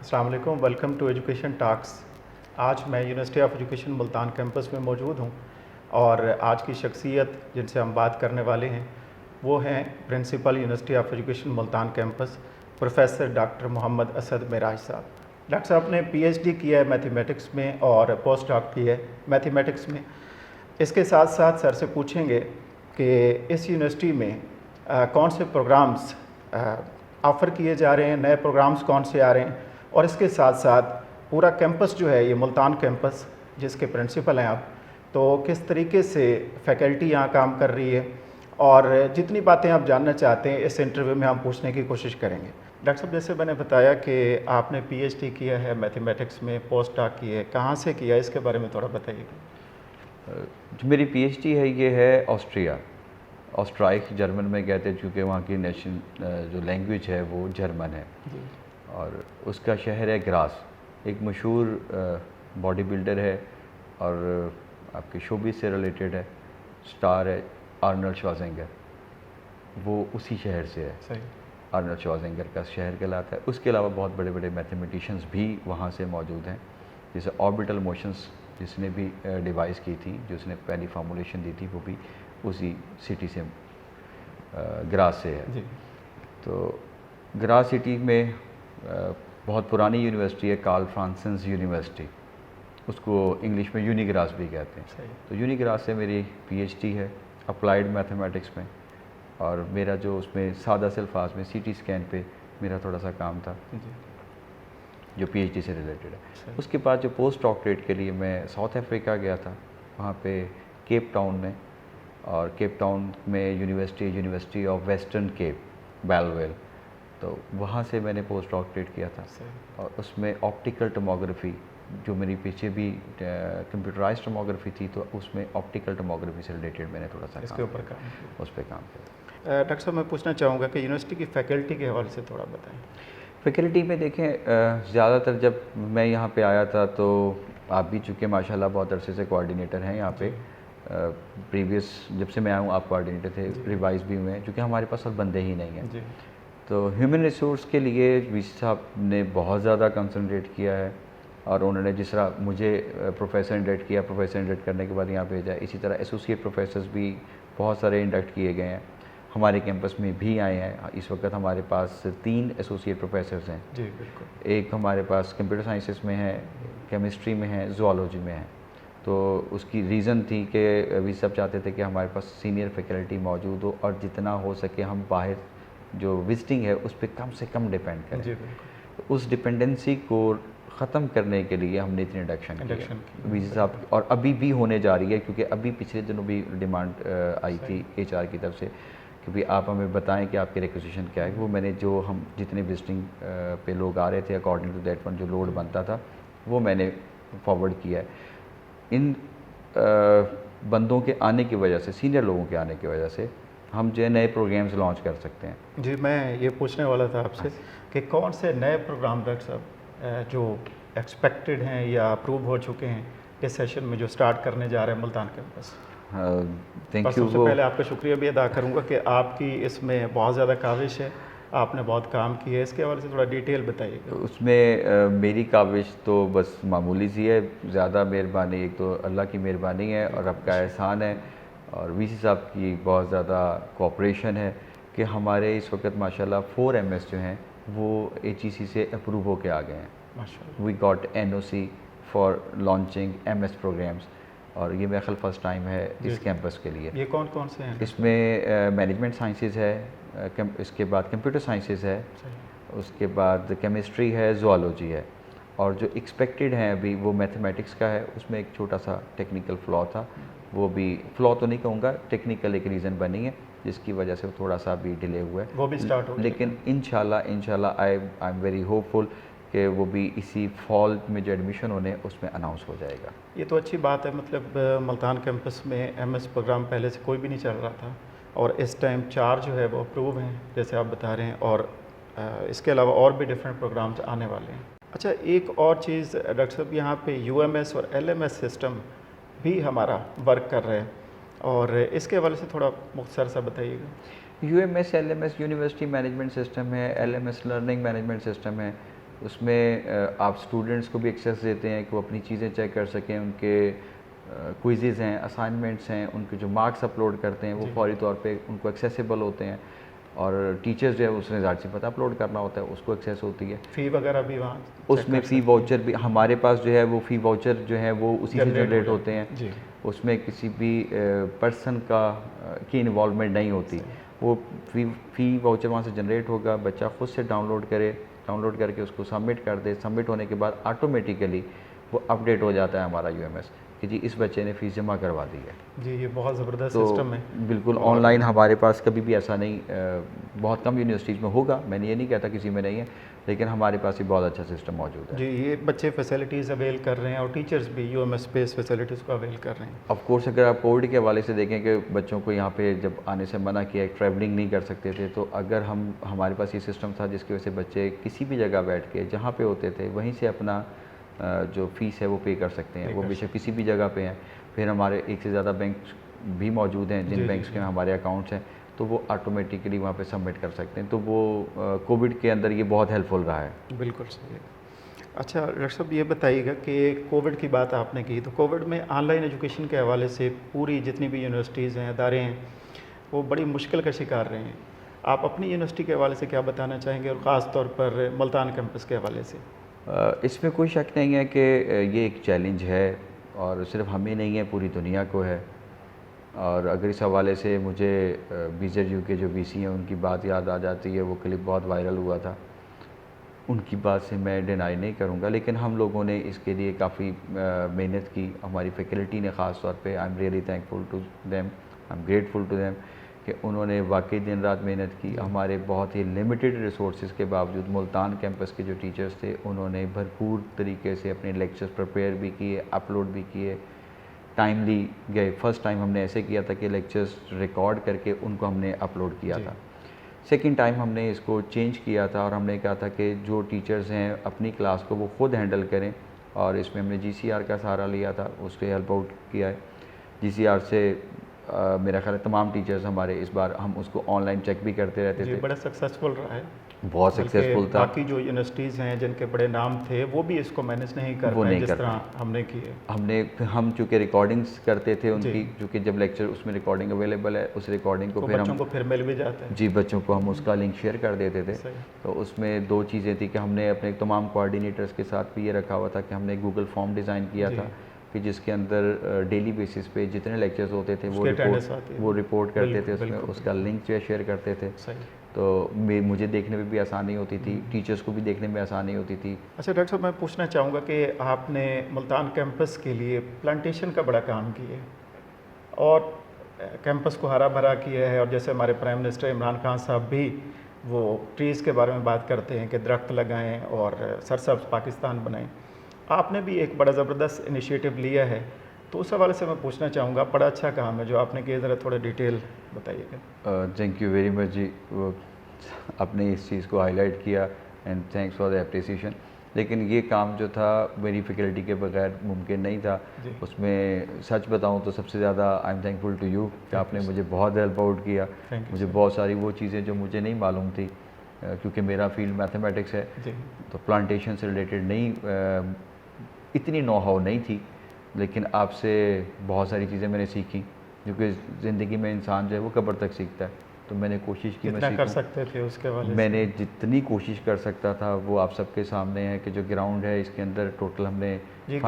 अस्सलाम वालेकुम, welcome to education talks. आज मैं university of education Multan campus में मौजूद हूँ और आज की शख्सियत जिनसे हम बात करने वाले हैं वो हैं principal university of education Multan campus professor doctor Mohammad Asad Meraj साहब। डॉक्टर साहब ने पीएचडी किया है मैथमेटिक्स में और पोस्ट डॉक किया है मैथमेटिक्स में। इसके साथ साथ सर से पूछेंगे कि इस यूनिवर्सिटी में कौन से प्रोग्राम्स ऑफ़र किए जा रहे हैं, नए प्रोग्राम्स कौन से आ रहे हैं, और इसके साथ साथ पूरा कैंपस जो है ये मुल्तान कैंपस जिसके प्रिंसिपल हैं आप, तो किस तरीके से फैकल्टी यहाँ काम कर रही है और जितनी बातें आप जानना चाहते हैं इस इंटरव्यू में हम पूछने की कोशिश करेंगे। डॉक्टर साहब, जैसे मैंने बताया कि आपने पीएचडी किया है मैथमेटिक्स में, पोस्ट डॉक की है, कहाँ से किया है इसके बारे में थोड़ा बताइएगा। जो मेरी पीएचडी है ये है ऑस्ट्रिया, ऑस्ट्राइक जर्मन में कहते हैं, चूँकि वहाँ की नेशनल जो लैंग्वेज है वो जर्मन है। और उसका शहर है ग्रास। एक मशहूर बॉडी बिल्डर है और आपके शोबिस से रिलेटेड है, स्टार है आर्नल्ड श्वार्ज़नेगर, वो उसी शहर से है। सही। आर्नल्ड श्वार्ज़नेगर का शहर कहलाता है। उसके अलावा बहुत बड़े बड़े मैथमेटिशियंस भी वहाँ से मौजूद हैं, जैसे ऑर्बिटल मोशंस जिसने भी डिवाइस की थी, जिसने पहली फार्मूलेशन दी थी, वो भी उसी सिटी से ग्रास से है जी। तो ग्रास सिटी में बहुत पुरानी यूनिवर्सिटी है, कार्ल फ्रांसेस यूनिवर्सिटी, उसको इंग्लिश में यूनिग्रास भी कहते हैं। सही। तो यूनिग्रास से मेरी पीएचडी है अप्लाइड मैथमेटिक्स में, और मेरा जो उसमें सादा से अल्फाज में सीटी स्कैन पे मेरा थोड़ा सा काम था जी। जो पीएचडी से रिलेटेड है। सही। उसके बाद जो पोस्ट डॉक्टरेट के लिए मैं साउथ अफ्रीका गया था, वहाँ पे केप टाउन में, और केप टाउन में यूनिवर्सिटी ऑफ वेस्टर्न केप बेलवेल, तो वहाँ से मैंने पोस्ट डॉक्टरेट किया था। सही। और उसमें ऑप्टिकल टोमोग्राफी, जो मेरी पीछे भी कंप्यूटराइज टोमोग्राफी थी, तो उसमें ऑप्टिकल टोमोग्राफी से रिलेटेड मैंने थोड़ा सा इसके ऊपर काम किया। उस पर काम किया। डॉक्टर साहब, मैं पूछना चाहूँगा कि यूनिवर्सिटी की फ़ैकल्टी के हवाले से थोड़ा बताएं। फैकल्टी में देखें, ज़्यादातर जब मैं यहाँ पे आया था तो आप भी चूँकि माशाल्लाह बहुत अरसे से कोऑर्डिनेटर हैं यहाँ पे, प्रीवियस जब से मैं आया हूँ आप कोऑर्डिनेटर थे, रिवाइज भी हुए हैं, क्योंकि हमारे पास अब बंदे ही नहीं हैं। जी। तो ह्यूमन रिसोर्स के लिए वीसी साहब ने बहुत ज़्यादा कंसंट्रेट किया है, और उन्होंने जिस तरह मुझे प्रोफेसर इंडक्ट किया, प्रोफेसर इंडक्ट करने के बाद यहाँ भेजा, इसी तरह एसोसिएट प्रोफेसर्स भी बहुत सारे इंडक्ट किए गए हैं, हमारे कैंपस में भी आए हैं। इस वक्त हमारे पास 3 एसोसिएट प्रोफेसर्स हैं। जी बिल्कुल। एक हमारे पास कंप्यूटर साइंसेस में है, केमिस्ट्री में है, ज़ूलॉजी में है। तो उसकी रीज़न थी कि वी सब चाहते थे कि हमारे पास सीनियर फैकल्टी मौजूद हो, और जितना हो सके हम बाहर जो विजिटिंग है उस पर कम से कम डिपेंड करें। जी बिल्कुल। तो उस डिपेंडेंसी को ख़त्म करने के लिए हमने इतनी इंडक्शन की वीज़ा साहब, और अभी भी होने जा रही है, क्योंकि अभी पिछले दिनों भी डिमांड आई थी एचआर की तरफ से कि भाई आप हमें बताएं कि आपकी रिक्वेजिशन क्या है। वो मैंने जो हम जितने विजिटिंग पे लोग आ रहे थे अकॉर्डिंग टू दैट वन जो लोड बनता था वो मैंने फॉरवर्ड किया है। इन बंदों के आने की वजह से, सीनियर लोगों के आने की वजह से हम जो है नए प्रोग्राम्स लॉन्च कर सकते हैं। जी, मैं ये पूछने वाला था आपसे कि कौन से नए प्रोग्राम डॉक्टर साहब जो एक्सपेक्टेड हैं या अप्रूव हो चुके हैं इस सेशन में जो स्टार्ट करने जा रहे हैं मुल्तान कैंपस। Thank you. सबसे पहले आपका शुक्रिया भी अदा करूँगा कि आपकी इसमें बहुत ज़्यादा काविश है, आपने बहुत काम किया है, इसके हवाले से थोड़ा डिटेल बताइएगा। उसमें मेरी काविश तो बस मामूली सी है, ज़्यादा मेहरबानी एक तो अल्लाह की मेहरबानी है और आपका एहसान है, और वीसी साहब की बहुत ज़्यादा कोऑपरेशन है कि हमारे इस वक्त माशाल्लाह 4 MS जो हैं वो HEC से अप्रूव होके आ गए हैं। माशाल्लाह। We got NOC for launching MS programs, और ये मेरा ख्याल फर्स्ट टाइम है इस कैंपस के लिए। ये कौन कौन से हैं? इसमें मैनेजमेंट साइंसेज है, इसके बाद कंप्यूटर साइंसेज है, उसके बाद केमिस्ट्री है, ज़ूलॉजी है, और जो एक्सपेक्टेड है अभी वो मैथमेटिक्स का है। उसमें एक छोटा सा टेक्निकल फ्लॉ था, वो भी फ्लॉ तो नहीं कहूँगा, टेक्निकल एक रीज़न बनी है जिसकी वजह से थोड़ा सा भी डिले हुआ है, वो भी स्टार्ट हो गया। लेकिन इंशाल्लाह आई एम वेरी होपफुल कि वो भी इसी फॉल में जो एडमिशन होने उसमें अनाउंस हो जाएगा। ये तो अच्छी बात है, मतलब मुल्तान कैंपस में MS प्रोग्राम पहले से कोई भी नहीं चल रहा था और इस टाइम 4 जो है वो अप्रूव हैं जैसे आप बता रहे हैं, और इसके अलावा और भी डिफरेंट प्रोग्राम्स आने वाले हैं। अच्छा, एक और चीज़ डॉक्टर साहब, यहाँ पे UMS और LMS सिस्टम भी हमारा वर्क कर रहे हैं, और इसके हवाले से थोड़ा मुख्तसर सा बताइएगा। UMS LMS university management system है, LMS लर्निंग मैनेजमेंट सिस्टम है, उसमें आप स्टूडेंट्स को भी एक्सेस देते हैं कि वो अपनी चीज़ें चेक कर सकें, उनके क्विज़ेज़ हैं, असाइनमेंट्स हैं, उनके जो मार्क्स अपलोड करते हैं वो फौरी तौर पे उनको एक्सेसिबल होते हैं, और टीचर्स जो है उसने ज़ाहिर सी पता अपलोड करना होता है, उसको एक्सेस होती है। फ़ी वगैरह भी वहाँ उसमें फ़ी वाउचर भी हमारे पास जो है, वो फ़ी वाउचर जो है वो उसी से जनरेट होते हैं जी। उसमें किसी भी पर्सन की इन्वॉल्वमेंट नहीं होती। वो फ़ी वाउचर वहाँ से जनरेट होगा, बच्चा खुद से डाउनलोड करके उसको सबमिट कर दे, सबमिट होने के बाद ऑटोमेटिकली वो अपडेट हो जाता है हमारा यूएमएस कि जी इस बच्चे ने फ़ीस जमा करवा दी है। जी, ये बहुत ज़बरदस्त तो सिस्टम है। बिल्कुल ऑनलाइन हमारे पास कभी भी ऐसा नहीं, बहुत कम यूनिवर्सिटीज़ में होगा, मैंने ये नहीं कहता किसी में नहीं है, लेकिन हमारे पास ये बहुत अच्छा सिस्टम मौजूद है। जी, ये बच्चे फैसिलिटीज़ अवेल कर रहे हैं और टीचर्स भी यूएमएस बेस्ड फैसिलिटीज़ को अवेल कर रहे हैं। ऑफ कोर्स अगर आप कोविड के हवाले से देखें कि बच्चों को यहाँ पे जब आने से मना किया, ट्रैवलिंग नहीं कर सकते थे, तो अगर हमारे पास ये सिस्टम था जिसकी वजह से बच्चे किसी भी जगह बैठ के जहाँ पे होते थे वहीं से अपना जो फ़ीस है वो पे कर सकते हैं, वो बेशक किसी भी जगह पे हैं। फिर हमारे एक से ज़्यादा बैंक भी मौजूद हैं जिन बैंक्स के हमारे अकाउंट्स हैं, तो वो ऑटोमेटिकली वहाँ पे सबमिट कर सकते हैं। तो वो कोविड के अंदर ये बहुत हेल्पफुल रहा है। बिल्कुल सही है। अच्छा डॉक्टर साहब, ये बताइएगा कि कोविड की बात आपने की, तो कोविड में ऑनलाइन एजुकेशन के हवाले से पूरी जितनी भी यूनिवर्सिटीज़ हैं, अदारे हैं, वो बड़ी मुश्किल का शिकार रहे हैं। आप अपनी यूनिवर्सिटी के हवाले से क्या बताना चाहेंगे, और ख़ास तौर पर मुल्तान कैंपस के हवाले से? इसमें कोई शक नहीं है कि ये एक चैलेंज है, और सिर्फ हमें नहीं है, पूरी दुनिया को है। और अगर इस हवाले से मुझे BZU के जो VC हैं उनकी बात याद आ जाती है, वो क्लिप बहुत वायरल हुआ था, उनकी बात से मैं डिनाई नहीं करूँगा, लेकिन हम लोगों ने इसके लिए काफ़ी मेहनत की, हमारी फैकल्टी ने ख़ास तौर पे। I am really thankful to them, I am grateful to them कि उन्होंने वाकई दिन रात मेहनत की। हमारे बहुत ही लिमिटेड रिसोर्सेज के बावजूद मुल्तान कैंपस के जो टीचर्स थे उन्होंने भरपूर तरीके से अपने लेक्चर्स प्रिपेयर भी किए, अपलोड भी किए, टाइमली गए। फर्स्ट टाइम हमने ऐसे किया था कि लेक्चर्स रिकॉर्ड करके उनको हमने अपलोड किया था। सेकंड टाइम हमने इसको चेंज किया था और हमने कहा था कि जो टीचर्स हैं अपनी क्लास को वो खुद हैंडल करें, और इसमें हमने GCR का सहारा लिया था, उससे हेल्प आउट किया है। GCR से मेरा ख्याल है तमाम टीचर्स हमारे इस बार हम उसको ऑनलाइन चेक भी करते रहते थे। बड़ा सक्सेसफुल रहा है, बहुत सक्सेसफुल था। बाकी जो यूनिवर्सिटीज़ हैं जिनके बड़े नाम थे वो भी इसको मैनेज नहीं कर पाए जिस तरह हमने किए। हम चूँकि रिकॉर्डिंग्स करते थे उनकी, चूँकि जब लेक्चर उसमें रिकॉर्डिंग अवेलेबल है, उस रिकॉर्डिंग को फिर बच्चों को फिर मिल भी जाता है। जी, बच्चों को हम उसका लिंक शेयर कर देते थे। तो उसमें दो चीज़ें थी कि हमने अपने तमाम कोऑर्डिनेटर्स के साथ भी ये रखा हुआ था कि हमने गूगल फॉर्म डिज़ाइन किया था कि जिसके अंदर डेली बेसिस पे जितने लेक्चर्स होते थे वो रिपोर्ट करते थे, उसमें उसका लिंक जो है शेयर करते थे। तो मुझे देखने में भी आसानी होती थी, टीचर्स को भी देखने में आसानी होती थी। अच्छा डॉक्टर साहब, मैं पूछना चाहूँगा कि आपने मुल्तान कैंपस के लिए प्लांटेशन का बड़ा काम किया है और कैंपस को हरा भरा किया है, और जैसे हमारे प्राइम मिनिस्टर इमरान खान साहब भी वो ट्रीज़ के बारे में बात करते हैं कि दरख्त लगाएं और सरसब्ज पाकिस्तान बनाएं, आपने भी एक बड़ा ज़बरदस्त इनिशिएटिव लिया है, तो उस हवाले से मैं पूछना चाहूँगा, बड़ा अच्छा काम है जो आपने किया, ज़रा थोड़ा डिटेल बताइएगा। थैंक यू वेरी मच जी, आपने इस चीज़ को हाईलाइट किया and thanks for the appreciation. लेकिन ये काम जो था मेरी फैकल्टी के बगैर मुमकिन नहीं था। उसमें सच बताऊं तो सबसे ज़्यादा I am thankful to you कि आपने मुझे बहुत हेल्प आउट किया। मुझे बहुत सारी वो चीज़ें जो मुझे नहीं मालूम थी, क्योंकि मेरा फील्ड मैथमेटिक्स है, तो प्लांटेशन से रिलेटेड नहीं, इतनी नो हाउ नहीं थी, लेकिन आपसे बहुत सारी चीज़ें मैंने सीखी, क्योंकि ज़िंदगी में इंसान जो है वो कब्र तक सीखता है। तो मैंने कोशिश की, मैं कर सकते थे उसके वाले मैंने जितनी कोशिश कर सकता था वो आप सबके सामने है कि जो ग्राउंड है इसके अंदर टोटल हमने तो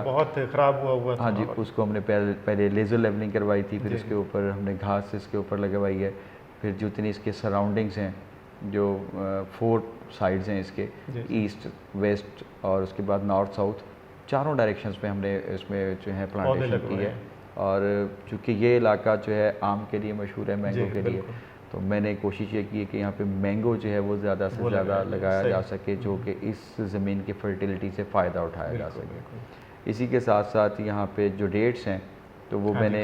बहुत ख़राब हुआ था। हाँ जी, उसको हमने पहले लेज़र लेवलिंग करवाई थी, फिर इसके ऊपर हमने घास इसके ऊपर लगवाई है, फिर जितनी इसके सराउंडिंग्स हैं, जो 4 साइड्स हैं इसके, ईस्ट वेस्ट और उसके बाद नॉर्थ साउथ, चारों डायरेक्शंस पे हमने इसमें जो है प्लांटेशन की है। और चूँकि ये इलाका जो है आम के लिए मशहूर है, मैंगो के लिए, तो मैंने कोशिश ये की है कि यहाँ पे मैंगो जो है वो ज़्यादा से ज़्यादा लगाया जा सके, जो कि इस ज़मीन की फर्टिलिटी से फ़ायदा उठाया जा सके। इसी के साथ साथ यहाँ पे जो डेट्स हैं तो वो मैंने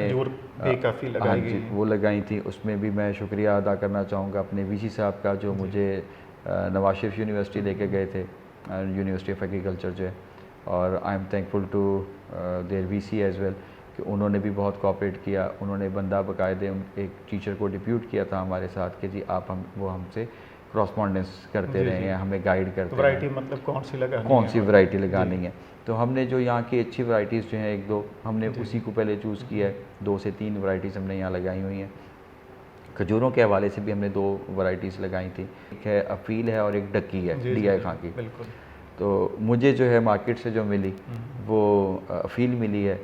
काफ़ी लगाई गई, वो लगाई थी। उसमें भी मैं शुक्रिया अदा करना चाहूँगा अपने VC साहब का, जो मुझे नवाज शरीफ यूनिवर्सिटी लेके गए थे, यूनिवर्सिटी ऑफ एग्रीकल्चर जो है, और I am thankful to their VC as well कि उन्होंने भी बहुत कोऑपरेट किया। उन्होंने बंदा बाकायदे एक टीचर को डिप्यूट किया था हमारे साथ कि जी आप वो हमसे कॉरस्पॉन्डेंस करते जी, रहे जी। हैं, हमें गाइड करते तो हैं वैरायटी मतलब कौन सी लगानी कौन है सी और- वैरायटी लगानी जी, है। तो हमने जो यहाँ की अच्छी वैरायटीज़ जो हैं एक दो हमने जी, उसी जी। को पहले चूज़ किया है। 2 से 3 वैरायटीज़ हमने यहाँ लगाई हुई हैं। खजूरों के हवाले से भी हमने 2 वैरायटीज़ लगाई थी, एक है अफील है और एक डक्की है, जी, जी, DI जी, खां की। बिल्कुल। तो मुझे जो है मार्केट से जो मिली वो अफील मिली है।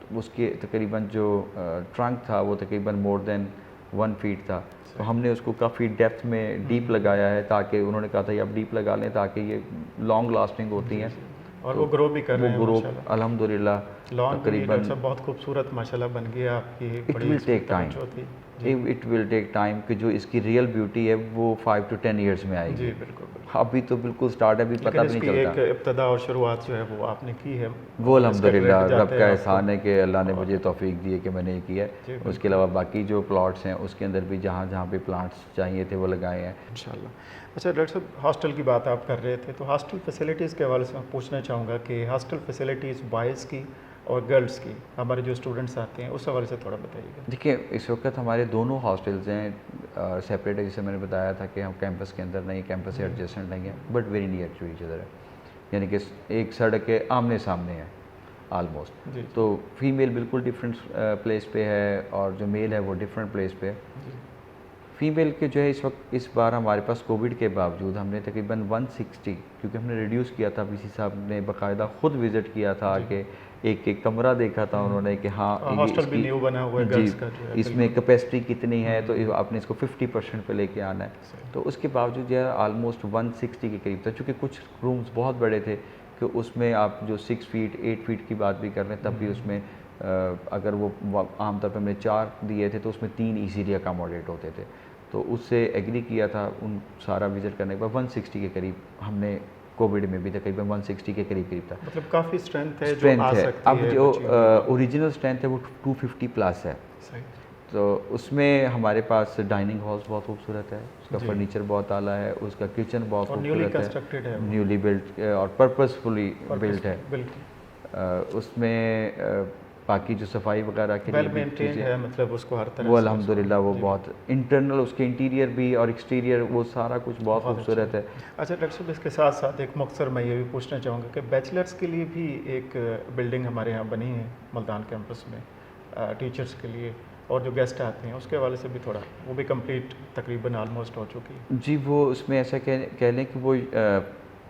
तो उसके तकरीबन जो ट्रंक था वो तकरीबन मोर देन 1 फीट था। तो हमने उसको काफ़ी डेप्थ में डीप लगाया है, ताकि उन्होंने कहा था ये आप डीप लगा लें ताकि ये लॉन्ग लास्टिंग होती जी, हैं। जी। और तो वो ग्रो भी कर वो रहे हैं ग्रो माशाल्लाह। अल्हम्दुलिल्लाह लॉन भी डॉक्टर तकरीबन साहब बहुत खूबसूरत माशाल्लाह बन गई है आपकी, इट बड़ी विल इस पे टेक टाइम, तवज्जो थी। जी, इट विल टेक टाइम कि जो इसकी रियल ब्यूटी है वो 5 to 10 ईयर्स में जी, आएगी। बिल्कुल, बिल्कुल। अभी तो बिल्कुल स्टार्ट है, अभी पता लेकिन भी नहीं इसकी चलता। एक इब्तिदा और शुरुआत जो है वो आपने की है वो और इसका अल्हम्दुलिल्लाह क्रेडिट रब जाता है का आपको। एहसान है कि अल्लाह ने और मुझे तौफीक दी है कि मैंने ये किया जी, है। उसके बिल्कुल। अलावा बाकी जो प्लॉट्स हैं उसके अंदर भी जहाँ जहाँ पे प्लांट्स चाहिए थे वो लगाए हैं। इंशाल्लाह। अच्छा डॉक्टर साहब, हॉस्टल की बात आप कर रहे थे, तो हॉस्टल फैसिलिटीज़ के हवाले से मैं पूछना चाहूँगा कि हॉस्टल फैसिलिटीज़ बॉयज़ की और गर्ल्स की, हमारे जो स्टूडेंट्स आते हैं उस हवाले से थोड़ा बताइएगा। देखिए इस वक्त हमारे दोनों हॉस्टल्स हैं सेपरेट है, जैसे मैंने बताया था कि हम कैंपस के अंदर नहीं, कैंपस से एडजेसेंट नहीं है, but very near to each other है, यानी कि एक सड़क के आमने सामने है आलमोस्ट। जी, तो फीमेल बिल्कुल डिफरेंट प्लेस पे है और जो मेल है वो डिफरेंट प्लेस पे है। जी, फीमेल के जो है इस वक्त इस बार हमारे पास कोविड के बावजूद हमने तकरीबन 160, क्योंकि हमने रिड्यूस किया था, वीसी साहब ने बाकायदा ख़ुद विज़िट किया था जी। कि एक एक कमरा देखा था उन्होंने कि हाँ ये हॉस्टल भी इसकी न्यू बना हुआ है जी गर्ल्स का जो है, इसमें बिल्कुल। कैपेसिटी कितनी है, तो आपने इसको 50% पे लेके आना है। सही। तो उसके बावजूद जो है आलमोस्ट 160 के करीब था, चूँकि कुछ रूम्स बहुत बड़े थे कि उसमें आप जो 6 फीट 8 फीट की बात भी कर रहे हैं तब भी उसमें अगर वो आमतौर पर हमने 4 दिए थे तो उसमें 3 ईजीली अकामोडेट होते थे। तो उससे एग्री किया था, उन सारा विज़िट करने के बाद 160 के करीब हमने कोविड में भी तकरीबन 160 के करीब करीब था। मतलब काफ़ी स्ट्रेंथ है जो स्ट्रेंथ आ है, सकती अब है जो बच्चियों में। ओरिजिनल स्ट्रेंथ है वो 250 प्लस है। सही। तो उसमें हमारे पास डाइनिंग हॉल्स बहुत खूबसूरत है, उसका जी। फर्नीचर बहुत आला है, उसका किचन बहुत और न्यूली खूबसूरत कंस्ट्रक्टेड है है, वो। न्यूली बिल्ट और पर्पसफुली बिल्ट है। बिल्कुल। उसमें बाकी जो सफाई वगैरह के वेल लिए भी मेंटेन्ड चीज़ें है, मतलब उसको हर तरह वो से उसको। अल्हम्दुलिल्लाह वो जी, बहुत इंटरनल उसके इंटीरियर भी और एक्सटीरियर वो सारा कुछ बहुत बहुत अच्छा खूबसूरत है। अच्छा डॉक्टर साहब, इसके साथ साथ एक मुख्तसर मैं ये भी पूछना चाहूँगा कि बैचलर्स के लिए भी एक बिल्डिंग हमारे यहाँ बनी है मुल्तान कैंपस में, टीचर्स के लिए, और जो गेस्ट आते हैं उसके हवाले से भी थोड़ा, वो भी कंप्लीट तकरीबन ऑलमोस्ट हो चुकी है। जी वो उसमें ऐसा कह लें कि वो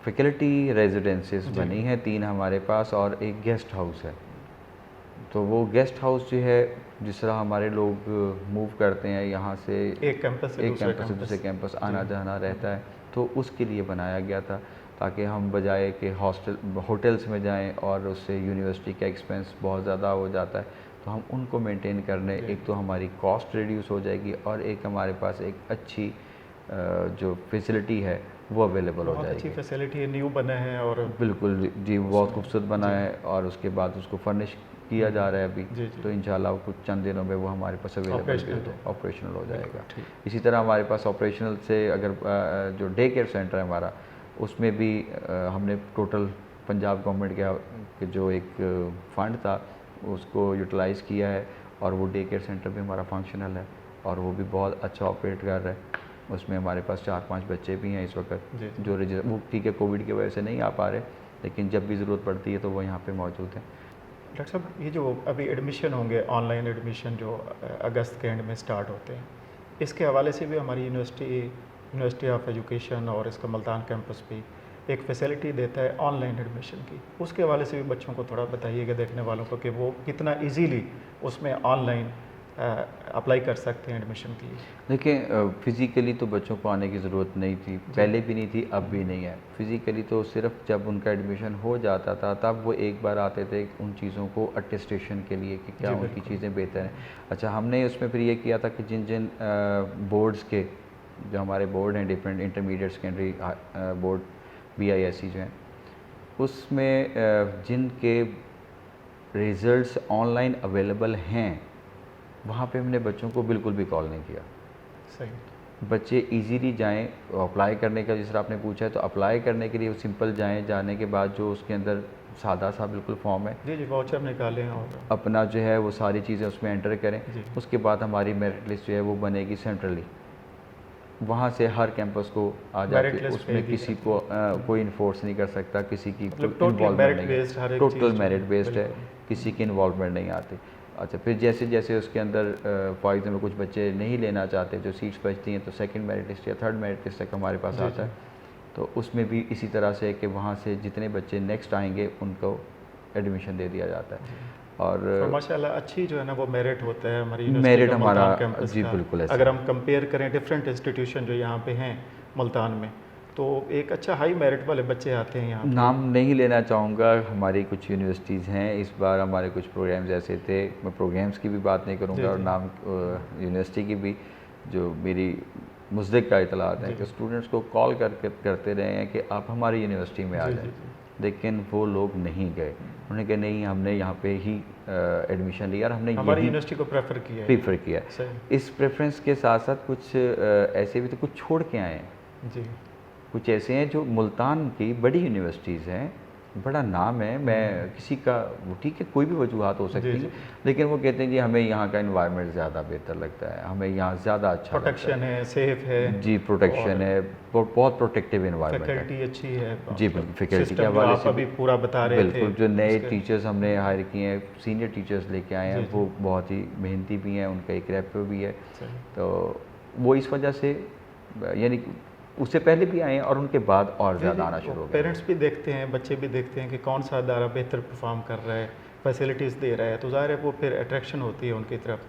फैकल्टी रेजिडेंसेस जी। बनी हैं 3 हमारे पास और एक गेस्ट हाउस है। तो वो गेस्ट हाउस जो है जिस तरह हमारे लोग मूव करते हैं यहाँ से एक कैंपस से एक दूसरे कैंपस से दूसरे कैंपस आना जी। जाना रहता है, तो उसके लिए बनाया गया था ताकि हम बजाय कि होटल्स में जाएं और उससे यूनिवर्सिटी का एक्सपेंस बहुत ज़्यादा हो जाता है, तो हम उनको मेंटेन करने, जी। एक तो हमारी कॉस्ट रिड्यूस हो जाएगी और एक हमारे पास एक अच्छी जो फैसिलिटी है वो अवेलेबल हो बहुत अच्छी जाएगी। फैसिलिटी है, न्यू बना है और बिल्कुल जी, बहुत उसमें खूबसूरत बना जी। है और उसके बाद उसको फर्निश किया जा रहा है अभी। जी, जी। तो इंशाल्लाह कुछ चंद दिनों में वो हमारे पास अवेलेबल भी ऑपरेशनल हो ऑपरेशनल हो जाएगा। बिल्कुल ठीक। इसी तरह हमारे पास ऑपरेशनल से अगर जो डे केयर सेंटर है हमारा, उसमें भी हमने टोटल पंजाब गवर्नमेंट के जो एक फ़ंड था उसको यूटिलाइज़ किया है और वो डे केयर सेंटर भी हमारा फंक्शनल है और वो भी बहुत अच्छा ऑपरेट कर रहा है। उसमें हमारे पास 4-5 बच्चे भी हैं इस वक्त जी, जी। जो वो ठीक है कोविड की वजह से नहीं आ पा रहे, लेकिन जब भी ज़रूरत पड़ती है तो वो यहाँ पे मौजूद हैं। डॉक्टर साहब, ये जो अभी एडमिशन होंगे, ऑनलाइन एडमिशन जो अगस्त के एंड में स्टार्ट होते हैं, इसके हवाले से भी हमारी यूनिवर्सिटी ऑफ एजुकेशन और इसका मुल्तान कैंपस भी एक फैसिलिटी देता है ऑनलाइन एडमिशन की। उसके हवाले से भी बच्चों को थोड़ा बताइएगा, देखने वालों को, कि वो कितना इजीली उसमें ऑनलाइन अप्लाई कर सकते हैं एडमिशन के लिए। देखिए फ़िज़िकली तो बच्चों को आने की ज़रूरत नहीं थी, पहले भी नहीं थी, अब भी नहीं है। फ़िज़िकली तो सिर्फ जब उनका एडमिशन हो जाता था तब वो एक बार आते थे उन चीज़ों को अटेस्टेशन के लिए कि क्या जी, उनकी बिल्कुल। चीज़ें बेहतर हैं। अच्छा, हमने उसमें फिर ये किया था कि जिन जिन बोर्ड्स के जो हमारे बोर्ड हैं different intermediate secondary board BISC जो हैं, उसमें जिनके रिज़ल्ट्स ऑनलाइन अवेलेबल हैं वहाँ पे हमने बच्चों को बिल्कुल भी कॉल नहीं किया। सही। बच्चे इजीली जाएं अप्लाई करने का, जिस तरह आपने पूछा है, तो अप्लाई करने के लिए वो सिंपल जाएं, जाने के बाद जो उसके अंदर सादा सा बिल्कुल फॉर्म है, जी, जी, वाउचर निकालें और अपना जो है वो सारी चीज़ें उसमें एंटर करें। जी। उसके बाद हमारी मेरिट लिस्ट जो है वो बनेगी सेंट्रली, वहाँ से हर कैंपस को आ जाके उसमें किसी को कोई इन्फोर्स नहीं कर सकता, किसी की इन्वॉल्वमेंट नहीं, टोटल मेरिट बेस्ड है, किसी की इन्वॉल्वमेंट नहीं आती। अच्छा, फिर जैसे जैसे उसके अंदर फॉर एग्जाम्पल कुछ बच्चे नहीं लेना चाहते, जो सीट्स बचती हैं, तो सेकंड मेरिट लिस्ट या थर्ड मेरिट लिस्ट तक हमारे पास आता है। तो उसमें भी इसी तरह से कि वहाँ से जितने बच्चे नेक्स्ट आएंगे उनको एडमिशन दे दिया जाता है। और माशाल्लाह अच्छी जो है ना वो मेरिट होता है हमारी मेरिट हमारा कैंपस जी बिल्कुल ऐसा। अगर हम कंपेयर करें डिफरेंट इंस्टीट्यूशन जो यहाँ पे हैं मुल्तान में, तो एक अच्छा हाई मेरिट वाले बच्चे आते हैं यहाँ। नाम नहीं लेना चाहूँगा, हमारी कुछ यूनिवर्सिटीज़ हैं, इस बार हमारे कुछ प्रोग्राम्स ऐसे थे, मैं प्रोग्राम्स की भी बात नहीं करूँगा और नाम यूनिवर्सिटी की भी, जो मेरी मुज़दिक का इतलात है कि स्टूडेंट्स को कॉल करते रहे हैं कि आप हमारी यूनिवर्सिटी में आ जाएं, लेकिन वो लोग नहीं गए। उन्होंने कहा नहीं, हमने यहाँ पे ही एडमिशन लिया और हमने हमारी यूनिवर्सिटी को प्रेफर किया। इस प्रेफरेंस के साथ साथ कुछ ऐसे भी तो कुछ छोड़ के आए हैं जी। कुछ ऐसे हैं जो मुल्तान की बड़ी यूनिवर्सिटीज़ हैं, बड़ा नाम है, मैं किसी का वो ठीक है कोई भी वजूहत हो सकती है, लेकिन वो कहते हैं जी हमें यहाँ का इन्वायरमेंट ज़्यादा बेहतर लगता है, हमें यहाँ ज़्यादा अच्छा प्रोटेक्शन है, सेफ है जी, प्रोटेक्शन है, बहुत प्रोटेक्टिव इन्वायरमेंट है, फैकल्टी अच्छी है जी बिल्कुल। फैकल्टी के हवाले से अभी पूरा बता रहे थे, बिल्कुल जो नए टीचर्स हमने हायर किए हैं, सीनियर टीचर्स लेके आए हैं, वो बहुत ही मेहनती भी हैं, उनका एक रेपो भी है, तो वो इस वजह से यानी उससे पहले भी आए हैं और उनके बाद और ज़्यादा आना शुरू हो गया। पेरेंट्स भी देखते हैं, बच्चे भी देखते हैं कि कौन सा अदारा बेहतर परफॉर्म कर रहा है, फैसिलिटीज़ दे रहा है, तो ज़ाहिर है वो फिर अट्रैक्शन होती है उनकी तरफ।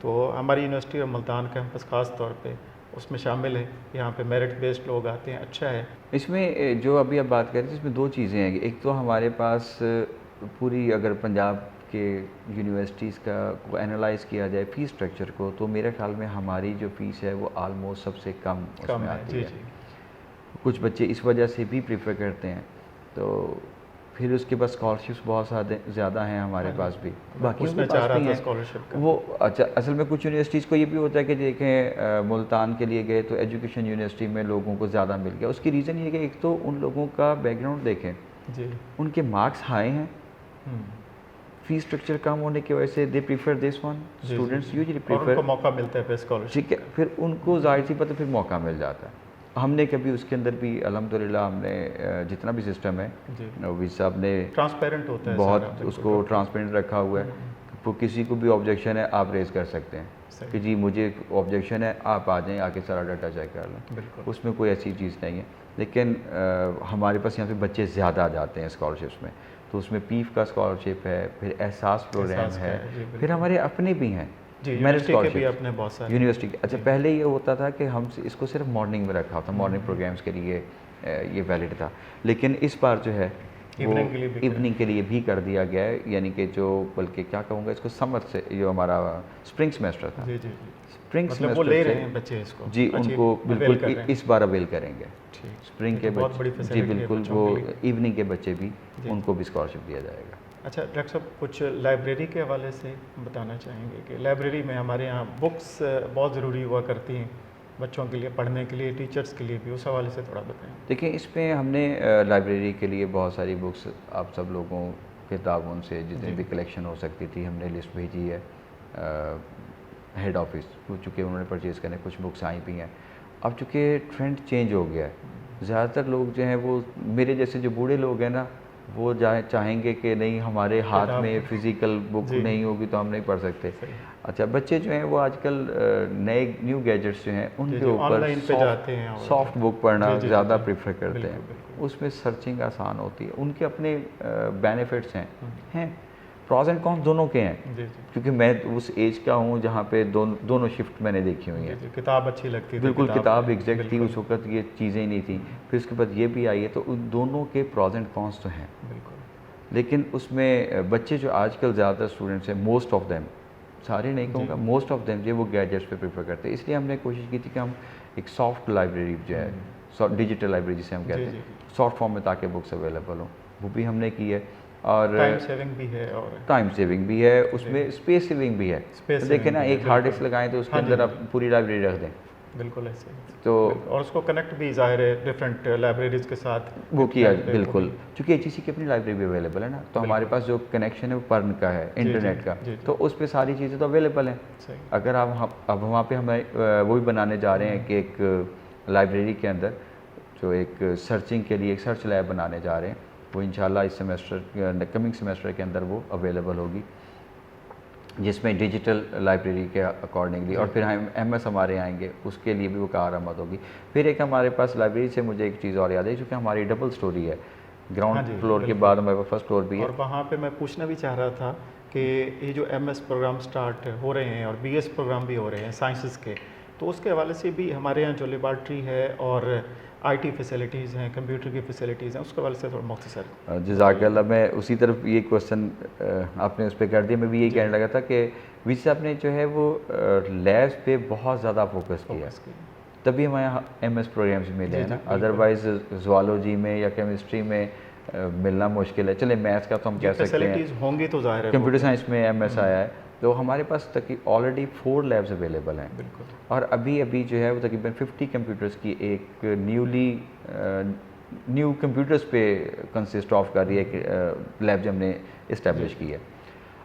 तो हमारी यूनिवर्सिटी और मुल्तान कैंपस ख़ास तौर पे उसमें शामिल है, यहाँ पे मेरिट बेस्ड लोग आते हैं, अच्छा है। इसमें जो अभी आप बात करें इसमें दो चीज़ें हैं, एक तो हमारे पास पूरी अगर पंजाब के यूनिवर्सिटीज़ का को एनालाइज़ किया जाए फ़ीस स्ट्रक्चर को, तो मेरे ख्याल में हमारी जो फ़ीस है वो आलमोस्ट सबसे कम उसमें आती है। कुछ बच्चे इस वजह से भी प्रीफर करते हैं, तो फिर उसके बाद स्कॉलरशिप्स बहुत ज़्यादा हैं हमारे पास भी, बाकी उसमें चाह रहा था स्कॉलरशिप वो। अच्छा, असल में कुछ यूनिवर्सिटीज़ को ये भी होता है कि देखें मुल्तान के लिए गए तो एजुकेशन यूनिवर्सिटी में लोगों को ज़्यादा मिल गया। उसकी रीज़न ये कि एक तो उन लोगों का बैकग्राउंड देखें जी, उनके मार्क्स हाई हैं, फीस स्ट्रक्चर कम होने की वजह से they prefer this one, students usually prefer, उनको मौका मिलता है फिर स्कॉलरशिप, ठीक है, फिर उनको जाहिर सी पता फिर मौका मिल जाता है। हमने कभी उसके अंदर भी अल्हम्दुलिल्लाह हमने जितना भी सिस्टम है नवीद साहब ने ट्रांसपेरेंट होता है, बहुत उसको ट्रांसपेरेंट रखा हुआ है, तो किसी को भी ऑब्जेक्शन है आप रेज़ कर सकते हैं कि जी मुझे ऑब्जेक्शन है, आप आ जाएं, आके सारा डाटा चेक कर लें, उसमें कोई ऐसी चीज़ नहीं है। लेकिन हमारे पास यहाँ पे बच्चे ज़्यादा आ जाते हैं स्कॉलरशिप्स में, तो उसमें पीफ का स्कॉलरशिप है, फिर एहसास प्रोग्राम है, फिर हमारे अपने भी हैं यूनिवर्सिटी के। अच्छा, पहले ये होता था कि हम इसको सिर्फ मॉर्निंग में रखा था, मॉर्निंग प्रोग्राम्स के लिए ये वैलिड था, लेकिन इस बार जो है वो इवनिंग के लिए भी कर दिया गया है, यानी कि जो बल्कि क्या कहूँगा इसको समर से जो हमारा स्प्रिंग सेमेस्टर था, स्प्रिंग सेमेस्टर वो ले रहे हैं बच्चे इसको जी, उनको बिल्कुल इस बार अवेल करेंगे स्प्रिंग के बच्चे जी बिल्कुल, वो इवनिंग के बच्चे भी उनको भी स्कॉलरशिप दिया जाएगा। अच्छा डॉक्टर साहब, कुछ लाइब्रेरी के हवाले से बताना चाहेंगे कि लाइब्रेरी में हमारे यहाँ बुक्स बहुत ज़रूरी हुआ करती हैं बच्चों के लिए, पढ़ने के लिए, टीचर्स के लिए भी, उस हवाले से थोड़ा बताएं। देखिए, इसमें हमने लाइब्रेरी के लिए बहुत सारी बुक्स आप सब लोगों के ताउन से जितनी भी कलेक्शन हो सकती थी हमने लिस्ट भेजी है हेड ऑफिस, चूँकि उन्होंने परचेज़ करने, कुछ बुक्स आई भी हैं। अब चूँकि ट्रेंड चेंज हो गया है, ज़्यादातर लोग जो हैं वो मेरे जैसे जो बूढ़े लोग हैं ना, वो चाहेंगे कि नहीं हमारे हाथ में फ़िज़िकल बुक नहीं होगी तो हम नहीं पढ़ सकते। अच्छा, बच्चे जो हैं वो आजकल नए न्यू गैजेट्स जो हैं उनके ऊपर सॉफ्ट बुक पढ़ना ज़्यादा प्रेफर करते हैं, उसमें सर्चिंग आसान होती है, उनके अपने बेनिफिट्स हैं प्रॉज एंड कॉन्स दोनों के हैं, क्योंकि मैं उस एज का हूँ जहाँ पे दोनों शिफ्ट मैंने देखी हुई हैं। किताब अच्छी लगती है, बिल्कुल किताब एग्जैक्ट थी, उस वक्त ये चीज़ें नहीं थी, फिर उसके बाद ये भी आई है, तो उन दोनों के प्रॉज एंड कॉन्स तो हैं। लेकिन उसमें बच्चे जो आजकल ज़्यादातर स्टूडेंट्स हैं, मोस्ट ऑफ देम, सारे नहीं कहूँगा, मोस्ट ऑफ देम जो वो गैजेट्स पे प्रेफर करते हैं। इसलिए हमने कोशिश की थी कि हम एक सॉफ्ट लाइब्रेरी जो है, डिजिटल लाइब्रेरी जिसे हम कहते हैं, सॉफ्ट फॉर्म में ताकि बुक्स अवेलेबल हो, वो भी हमने की है। और टाइम सेविंग भी है, उसमें स्पेस सेविंग भी है। तो देखें ना, एक हार्ड डिस्क लगाएं तो उसके अंदर आप पूरी लाइब्रेरी रख दें, बिल्कुल ऐसे ही। तो और उसको कनेक्ट भी ज़ाहिर है डिफरेंट लाइब्रेरीज के साथ वो किया बिल्कुल, क्योंकि एचईसी की अपनी लाइब्रेरी भी अवेलेबल है ना, तो हमारे पास जो कनेक्शन है वो पर्न का है, इंटरनेट का, तो उस पर सारी चीज़ें तो अवेलेबल हैं। अगर आप अब वहाँ पे हमें वो भी बनाने जा रहे हैं कि एक लाइब्रेरी के अंदर जो एक सर्चिंग के लिए एक सर्च लैब बनाने जा रहे हैं, वो इंशाल्लाह इस सेमेस्टर कमिंग सेमेस्टर के अंदर वो अवेलेबल होगी, जिसमें डिजिटल लाइब्रेरी के अकॉर्डिंगली, और फिर हम एमएस हमारे आएंगे उसके लिए भी वो कारआमद होगी। फिर एक हमारे पास लाइब्रेरी से मुझे एक चीज़ और याद है, क्योंकि हमारी डबल स्टोरी है, ग्राउंड फ्लोर के बाद हमारे पास फर्स्ट फ्लोर भी है। और वहाँ पे मैं पूछना भी चाह रहा था कि ये जो एमएस प्रोग्राम स्टार्ट हो रहे हैं और बीएस प्रोग्राम भी हो रहे हैं साइंसेस के, तो उसके हवाले से भी हमारे यहाँ जो लेबॉर्ट्री है और आईटी फैसिलिटीज़ हैं, कंप्यूटर की फैसिलिटीज़ हैं, उसके हवाले से थोड़ा मुख्तसर। जज़ाकल्लाह, मैं उसी तरफ ये क्वेश्चन आपने उस पर कर दिया, मैं भी यही कहने लगा था कि वीसी साहब ने जो है वो लैब्स पे बहुत ज़्यादा फोकस किया, तभी हमारे यहाँ एमएस प्रोग्राम्स मिले हैं ना, अदरवाइज ज़ुआलॉजी में या केमिस्ट्री में मिलना मुश्किल है। चले मैथ्स का तो हम कह सकते हैं होंगी तो ज़ाहिर है, कंप्यूटर साइंस में एमएस आया है, तो हमारे पास ऑलरेडी 4 लैब्स अवेलेबल हैं। बिल्कुल। और अभी जो है वो तकरीबन 50 कंप्यूटर्स की एक न्यू कंप्यूटर्स पे कंसिस्ट ऑफ कर रही है एक लैब जो हमने इस्टेब्लिश की है।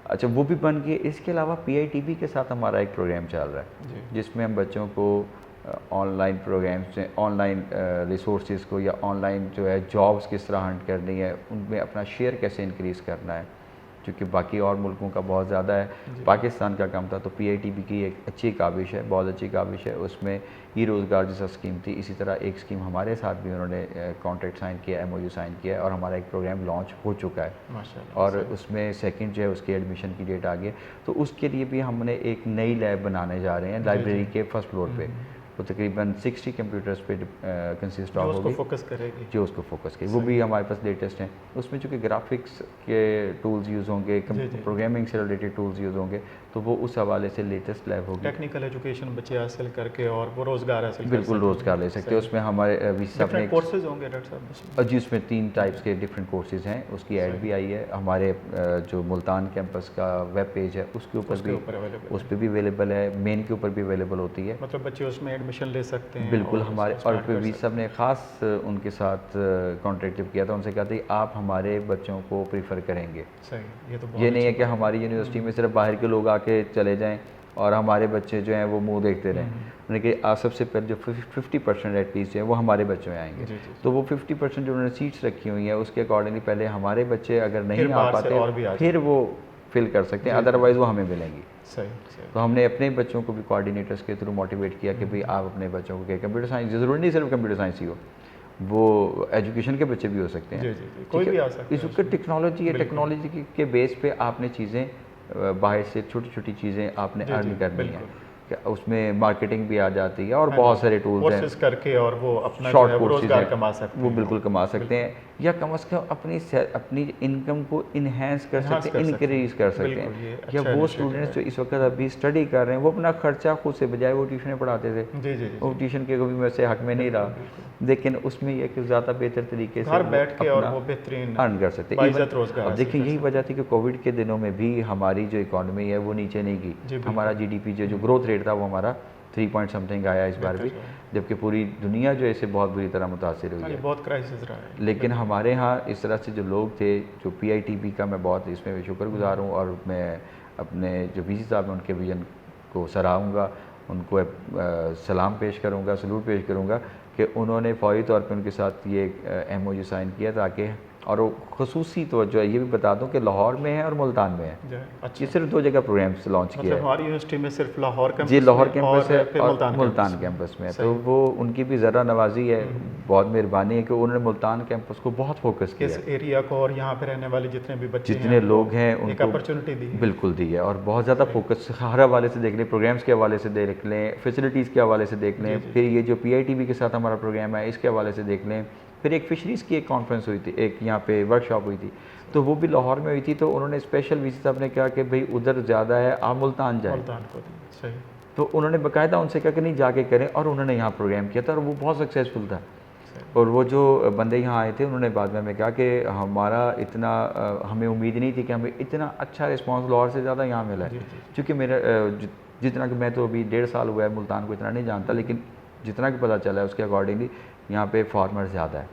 अच्छा, वो भी बन गई। इसके अलावा पीआईटीबी के साथ हमारा एक प्रोग्राम चल रहा है जिसमें हम बच्चों को ऑनलाइन प्रोग्राम्स से ऑनलाइन रिसोर्सेज को या ऑनलाइन जो है जॉब्स किस तरह हंट करनी है, उनमें अपना शेयर कैसे इंक्रीज़ करना है, क्योंकि बाकी और मुल्कों का बहुत ज़्यादा है, पाकिस्तान का कम था। तो पीआईटीबी की एक अच्छी काबिश है, बहुत अच्छी काबिश है, उसमें ई रोज़गार जैसा स्कीम थी, इसी तरह एक स्कीम हमारे साथ भी उन्होंने कॉन्ट्रैक्ट साइन किया, एमओयू साइन किया है, और हमारा एक प्रोग्राम लॉन्च हो चुका है माशाअल्लाह। और उसमें सेकंड जो है उसकी एडमिशन की डेट आ गई है, तो उसके लिए भी हमने एक नई लैब बनाने जा रहे हैं लाइब्रेरी के फर्स्ट फ्लोर पे। वो तकरीबन 60 कंप्यूटर्स पे कंसिस्ट ऑफ होगी, फोकस करेगी, जो उसको फोकस करेगी। वो भी हमारे पास लेटेस्ट हैं। उसमें चूँकि ग्राफिक्स के टूल्स यूज़ होंगे, प्रोग्रामिंग से रिलेटेड टूल्स यूज़ होंगे, तो वो उस हवाले से लेटेस्ट लैब होगी। टेक्निकल एजुकेशन बच्चे हासिल करके और वो रोज़गार हासिल, बिल्कुल रोज़गार ले सकते हैं। उसमें हमारे वीसी साहब ने कोर्सेज होंगे डॉक्टर साहब जी, उसमें 3 टाइप्स के डिफरेंट कोर्सेज हैं, उसकी ऐड भी आई है। हमारे जो मुल्तान कैंपस का वेब पेज है उसके ऊपर भी, उस पर भी अवेलेबल है, मेन के ऊपर भी अवेलेबल होती है, मतलब बच्चे उसमें एडमिशन ले सकते हैं। बिल्कुल। हमारे और वीसी साहब ने ख़ास उनके साथ कॉन्ट्रैक्ट जब किया था, उनसे कहा था आप हमारे बच्चों को प्रीफर करेंगे। सही, ये नहीं है कि हमारी यूनिवर्सिटी में सिर्फ बाहर के लोग आके चले जाएँ और हमारे बच्चे जो हैं वो मुंह देखते रहें। उन्होंने कहा आप सबसे पहले जो 50% एटलीस्ट है वो हमारे बच्चों में आएंगे। तो वो 50% जो उन्होंने सीट्स रखी हुई हैं उसके अकॉर्डिंगली पहले हमारे बच्चे अगर नहीं आ पाते फिर वो फिल कर सकते हैं, अदरवाइज़ वो हमें मिलेंगी। सही। तो हमने अपने बच्चों को भी कोऑर्डिनेटर्स के थ्रू मोटिवेट किया कि भाई आप अपने बच्चों को कंप्यूटर साइंस, ज़रूरी नहीं सिर्फ कंप्यूटर साइंस ही हो, वो एजुकेशन के बच्चे भी हो सकते हैं, कोई भी आ सकता है। इस वक्त टेक्नोलॉजी है, टेक्नोलॉजी के बेस पे आपने चीज़ें बाहर से छोटी छोटी चीज़ें आपने अर्न करनी है, उसमें मार्केटिंग भी आ जाती है और बहुत सारे टूल्स हैं करके, और वो अपना शॉर्ट रोजगार कमा सकते हैं, वो बिल्कुल कमा सकते हैं, या कम से कम अपनी इनकम को इन्हेंस कर सकते हैं, इनक्रीज कर सकते हैं। या वो स्टूडेंट्स जो इस वक्त अभी स्टडी कर रहे हैं वो अपना खर्चा खुद से, बजाय वो ट्यूशन पढ़ाते थे, वो ट्यूशन के कभी वैसे हक में नहीं रहा, लेकिन उसमें यह कि ज़्यादा बेहतर तरीके से बैठ के और वो बेहतरीन अर्न कर सकते हैं। अब देखिए यही वजह थी कि कोविड के दिनों में भी हमारी जो इकॉनमी है वो नीचे नहीं गई, हमारा GDP जो ग्रोथ रेट था वो हमारा 3 पॉइंट समथिंग आया इस बार भी, जबकि पूरी दुनिया जो है इससे बहुत बुरी तरह मुतासिर हुई है, बहुत क्राइसिस रहा है। लेकिन हमारे यहाँ इस तरह से जो लोग थे, जो PITB का मैं बहुत इसमें शुक्रगुजार हूँ, और मैं अपने जो वीसी साहब हैं उनके विजन को सराहूँगा, उनको सलाम पेश करूँगा, सलूट पेश करूँगा कि उन्होंने फौरी तौर पर उनके साथ ये MOU साइन किया, ताकि और वो खसूसी तो जो है ये भी बता दूं कि लाहौर में है और मुल्तान में है। अच्छा। ये सिर्फ 2 जगह प्रोग्राम्स लॉन्च किया है। हमारी यूनिवर्सिटी में सिर्फ लाहौर कैंपस, जी लाहौर कैंपस है और मुल्तान कैंपस में है, तो वो उनकी भी ज़रा नवाजी है, बहुत मेहरबानी है कि उन्होंने मुल्तान कैंपस को बहुत फोकस किया, इस एरिया को और यहाँ पे रहने वाले जितने भी बच्चे जितने लोग हैं उनको अपॉर्चुनिटी दी, बिल्कुल दी है, और बहुत ज़्यादा फोकस हर हवाले से देख लें, प्रोग्राम्स के हवाले से देख लें, फैसिलिटीज़ के हवाले से देख लें, फिर ये जो PITB के साथ हमारा प्रोग्राम है इसके हवाले से देख लें, फिर एक फ़िशरीज़ की एक कॉन्फ्रेंस हुई थी, एक यहाँ पे वर्कशॉप हुई थी, तो वो भी लाहौर में हुई थी, तो उन्होंने स्पेशल वीसी साहब ने कहा कि भाई उधर ज़्यादा है, आप मुल्तान जाएँ, सही। तो उन्होंने बाकायदा उनसे कहा कि नहीं जाके करें, और उन्होंने यहाँ प्रोग्राम किया था और वो बहुत सक्सेसफुल था। और वो जो बंदे यहाँ आए थे उन्होंने बाद में हमें कहा कि हमारा इतना हमें उम्मीद नहीं थी कि हमें इतना अच्छा रिस्पॉन्स लाहौर से ज़्यादा यहाँ मिला है, क्योंकि मेरा जितना कि मैं तो अभी 1.5 साल हुआ है मुल्तान को, इतना नहीं जानता, लेकिन जितना कि पता चला है उसके अकॉर्डिंगली यहाँ पे फार्मर ज़्यादा है।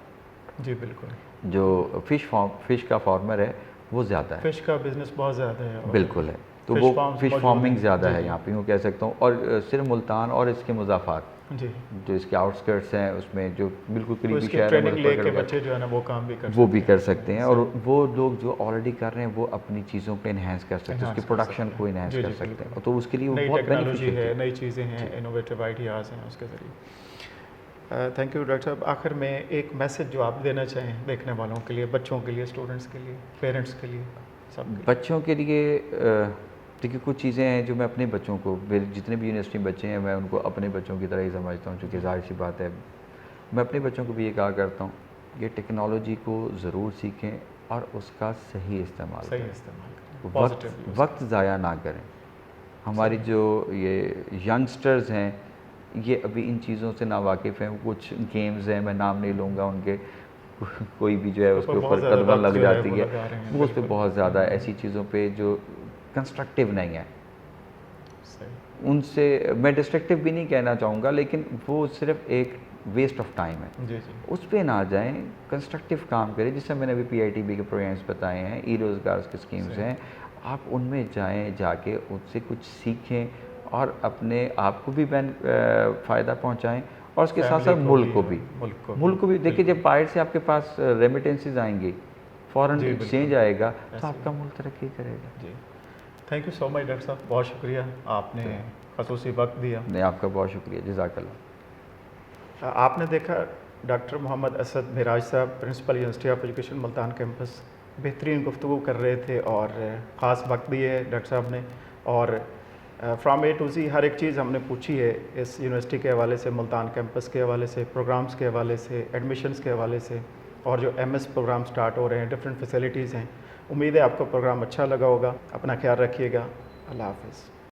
जी बिल्कुल, जो फ़िश का फार्मर है वो ज़्यादा है, फ़िश का बिज़नेस बहुत ज़्यादा है। बिल्कुल है, तो फिश वो फार्म्स फ़िश मौजूद फार्मिंग हैं। ज़्यादा जी है जी यहाँ पे, यूँ कह सकता हूँ। और सिर्फ मुल्तान और इसके मुज़ाफ़ात जी, जो इसके आउटस्कर्ट्स हैं उसमें जो बिल्कुल तो करीबी इसकी शहर है ट्रेनिंग लेके मुजफ्फरगढ़ बच्चे जो है ना वो काम भी कर वो भी सकते कर हैं। सकते हैं। और वो लोग जो ऑलरेडी कर रहे हैं वो अपनी चीज़ों को इन्हेंस कर सकते हैं, उसकी Enhance कर प्रोडक्शन सकते को हैं। इन्हेंस जी कर जी सकते हैं, बिल्कुल, तो उसके लिए वो नई बहुत टेक्नोलॉजी बेनिफिशियल है, है। नई चीज़ें हैं, इनोवेटिव आइडियाज़ हैं उसके ज़रिए। थैंक यू डॉक्टर साहब। आखिर में एक मैसेज जो आप देना चाहें देखने वालों के लिए, बच्चों के लिए, स्टूडेंट्स के लिए, पेरेंट्स के लिए, सबके लिए। बच्चों के लिए देखिए कुछ चीज़ें हैं जो मैं अपने बच्चों को, मेरे जितने भी यूनिवर्सिटी में बच्चे हैं मैं उनको अपने बच्चों की तरह ही समझता हूँ, चूँकि ज़ाहिर सी बात है मैं अपने बच्चों को भी ये कहा करता हूँ कि टेक्नोलॉजी को ज़रूर सीखें और उसका सही इस्तेमाल सही करें, इस्तेमाल करें, पॉजिटिव यूज़ वक्त ज़ाया ना करें। हमारी सही। जो ये यंगस्टर्स हैं ये अभी इन चीज़ों से ना वाकिफ़ हैं। कुछ गेम्स हैं, मैं नाम नहीं लूँगा उनके, कोई भी जो है उसके बहुत ऊपर ज़्यादा कदम वक्त लग जो है जाती वो है, लगा रहे हैं, वो उस पर बिल्कुल। बहुत ज़्यादा ऐसी चीज़ों पे जो कंस्ट्रक्टिव नहीं है, सही। उनसे मैं डिस्ट्रक्टिव भी नहीं कहना चाहूँगा, लेकिन वो सिर्फ एक वेस्ट ऑफ टाइम है, जी जी उस पे ना जाएं, कंस्ट्रक्टिव काम करें। जिससे मैंने अभी PITB के प्रोग्राम्स बताए हैं, ई रोज़गार के स्कीम्स सही। हैं, आप उनमें जाएं, जाके उनसे कुछ सीखें और अपने आप को भी फ़ायदा पहुंचाएं और उसके साथ साथ फैमिली मुल्क को और भी। मुल्क को भी देखिए जब बाहर से आपके पास रेमिटेंसेज आएंगी, फॉरेन जी एक्सचेंज बिल्कुल, आएगा, तो ऐसे आपका ही। मुल्क तरक्की करेगा। जी, thank you so much doctor साहब, बहुत शुक्रिया, आपने खसूसी वक्त दिया। नहीं, आपका बहुत शुक्रिया, जज़ाकल्लाह। आपने देखा डॉक्टर मोहम्मद असद मिराज साहब, principal university of education Multan campus, बेहतरीन गुफ्तगू कर रहे थे और ख़ास वक्त दिए है डॉक्टर साहब ने। और फ्राम A to Z हर एक चीज़ हमने पूछी है इस यूनिवर्सिटी के हवाले से, मुल्तान कैंपस के हवाले से, प्रोग्राम्स के हवाले से, एडमिशन्स के हवाले से, और जो MS प्रोग्राम स्टार्ट हो रहे हैं, डिफरेंट फैसिलिटीज़ हैं। उम्मीद है आपको प्रोग्राम अच्छा लगा होगा। अपना ख्याल रखिएगा। अल्लाह हाफ़िज़।